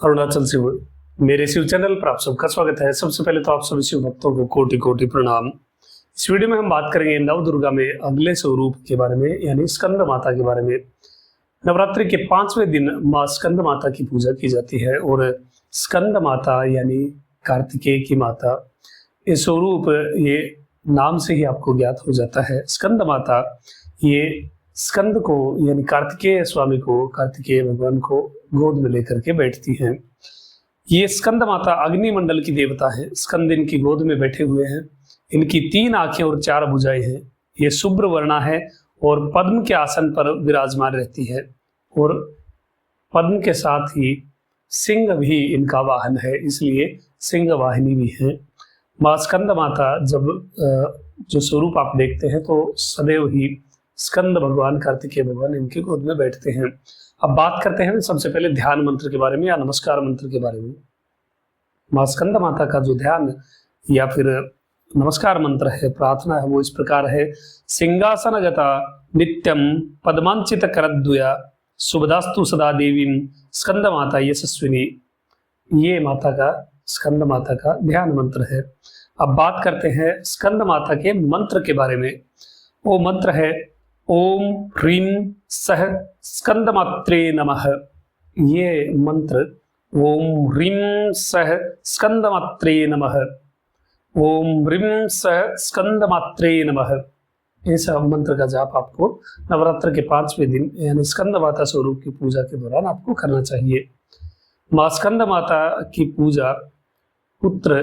अरुणाचल से मेरे शिव चैनल पर आप सबका स्वागत है। सबसे पहले तो आप सभी शिव भक्तों को कोटि कोटि प्रणाम। इस वीडियो में हम बात करेंगे नव दुर्गा में अगले स्वरूप के बारे में, यानी स्कंद माता के बारे में। नवरात्रि के 5वें दिन माँ स्कंद माता की पूजा की जाती है और स्कंद माता यानी कार्तिकेय की माता, ये स्वरूप ये नाम से ही आपको ज्ञात हो जाता है। स्कंद माता ये स्कंद को यानी कार्तिकेय स्वामी को, कार्तिकेय भगवान को गोद में लेकर के बैठती हैं। ये स्कंद माता अग्निमंडल की देवता है। स्कंद इनकी गोद में बैठे हुए हैं। इनकी 3 आंखें और 4 भुजाएं हैं। ये शुभ्र वर्णा है और पद्म के आसन पर विराजमान रहती है और पद्म के साथ ही सिंह भी इनका वाहन है, इसलिए सिंह वाहिनी भी है। माँ स्कंद माता जब जो स्वरूप आप देखते हैं तो सदैव ही स्कंद भगवान, कार्तिकेय भगवान इनके गोद में बैठते हैं। अब बात करते हैं सबसे पहले ध्यान मंत्र के बारे में या नमस्कार मंत्र के बारे में। माँ स्कंद माता का जो ध्यान या फिर नमस्कार मंत्र है, प्रार्थना है, वो इस प्रकार है। सिंहासनगता नित्यम पद्मांचित करद्वया शुभदास्तु सदा देवीं स्कंद माता यशस्विनी। ये माता का, स्कंद माता का ध्यान मंत्र है। अब बात करते हैं स्कंद माता के मंत्र के बारे में। वो मंत्र है ओम ह्रीं सह स्कंदमात्रे नमः। ये मंत्र ओम ह्रीं सह स्कंदमात्रे नमः, ओम ह्रीं सह स्कंदमात्रे नमः, इस मंत्र का जाप आपको नवरात्र के 5वें दिन यानी स्कंद माता स्वरूप की पूजा के दौरान आपको करना चाहिए। माँ स्कंद माता की पूजा पुत्र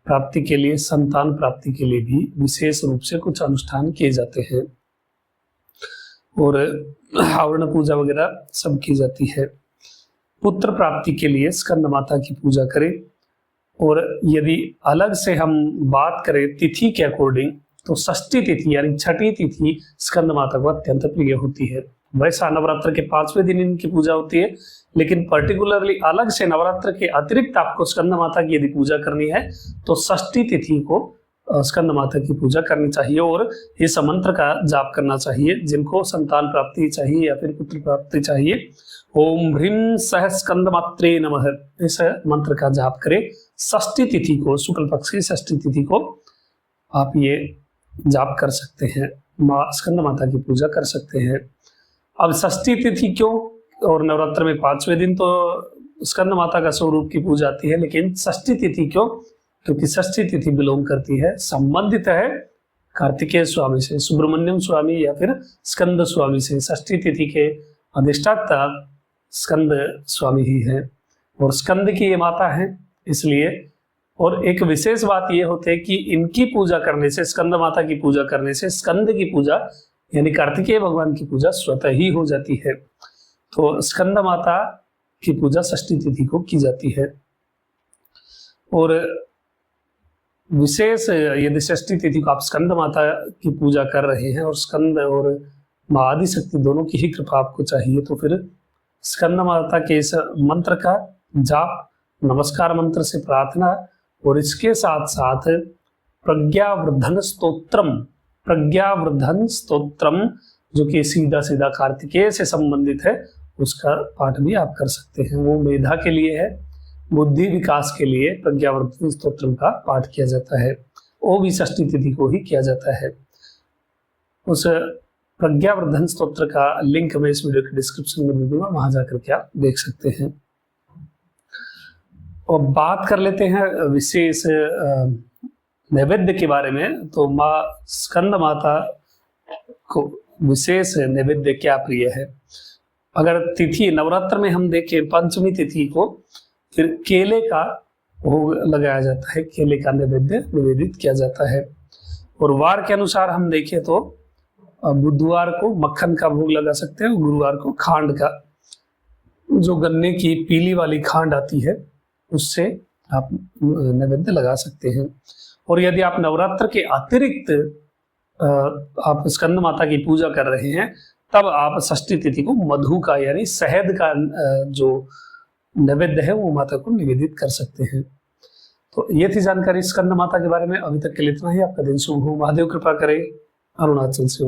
प्राप्ति के लिए, संतान प्राप्ति के लिए भी विशेष रूप से कुछ अनुष्ठान किए जाते हैं और आवरण पूजा वगैरह सब की जाती है। पुत्र प्राप्ति के लिए स्कंद माता की पूजा करें। और यदि अलग से हम बात करें तिथि के अकॉर्डिंग, तो षष्ठी तिथि यानी छठी तिथि स्कंद माता को अत्यंत प्रिय होती है। वैसा नवरात्र के 5वें दिन इनकी पूजा होती है, लेकिन पर्टिकुलरली अलग से नवरात्र के अतिरिक्त आपको स्कंद माता की यदि पूजा करनी है तो षष्ठी तिथि को स्कंद माता की पूजा करनी चाहिए और इस मंत्र का जाप करना चाहिए। जिनको संतान प्राप्ति चाहिए या फिर पुत्र प्राप्ति चाहिए, ओम ह्रीं सह स्कंदमात्रे नमः, इस मंत्र का जाप करें। षष्ठी तिथि को, शुक्ल पक्ष की षष्ठी तिथि को आप ये जाप कर सकते हैं, माँ स्कंद माता की पूजा कर सकते हैं। अब षष्ठी तिथि क्यों और नवरात्र में 5वें दिन तो स्कंद माता का स्वरूप की पूजा आती है, लेकिन षष्ठी तिथि क्यों? क्योंकि षष्ठी तिथि बिलोंग करती है, संबंधित है कार्तिकेय स्वामी से, सुब्रमण्यम स्वामी या फिर स्कंद स्वामी से। षष्ठी तिथि के अधिष्ठाता स्कंद स्वामी ही है और स्कंद की ये माता है, इसलिए। और एक विशेष बात ये होती है कि इनकी पूजा करने से, स्कंद माता की पूजा करने से स्कंद की पूजा यानी कार्तिकेय भगवान की पूजा स्वतः ही हो जाती है। तो स्कंद माता की पूजा षष्ठी तिथि को की जाती है। और विशेष यदि षष्ठी तिथि को आप स्कंद माता की पूजा कर रहे हैं और स्कंद और माँ आदिशक्ति दोनों की ही कृपा आपको चाहिए, तो फिर स्कंद माता के इस मंत्र का जाप, नमस्कार मंत्र से प्रार्थना और इसके साथ साथ प्रज्ञावर्धन स्तोत्रम, प्रज्ञावर्धन स्तोत्रम जो कि सीधा सीधा कार्तिकेय से संबंधित है, उसका पाठ भी आप कर सकते हैं। वो मेधा के लिए है, बुद्धि विकास के लिए प्रज्ञावर्धन स्तोत्रम का पाठ किया जाता है। वो भी षष्ठी तिथि को ही किया जाता है। उस प्रज्ञावर्धन स्तोत्र का लिंक मैं इस वीडियो के डिस्क्रिप्शन में दे दूंगा, वहां जाकर के आप देख सकते हैं। और बात कर लेते हैं विशेष नैवेद्य के बारे में। तो माँ स्कंद माता को विशेष नैवेद्य क्या प्रिय है? अगर तिथि नवरात्र में हम देखें, पंचमी तिथि को फिर केले का भोग लगाया जाता है, केले का नैवेद्य निवेदित किया जाता है। और वार के अनुसार हम देखें तो बुधवार को मक्खन का भोग लगा सकते हैं, गुरुवार को खांड का, जो गन्ने की पीली वाली खांड आती है उससे आप नैवेद्य लगा सकते हैं। और यदि आप नवरात्र के अतिरिक्त आप स्कंद माता की पूजा कर रहे हैं, तब आप षष्ठी तिथि को मधु का यानी शहद का जो नैवेद्य है वो माता को निवेदित कर सकते हैं। तो ये थी जानकारी स्कंद माता के बारे में। अभी तक के लिए इतना ही। आपका दिन शुभ हो। महादेव कृपा करे। अरुणाचल से।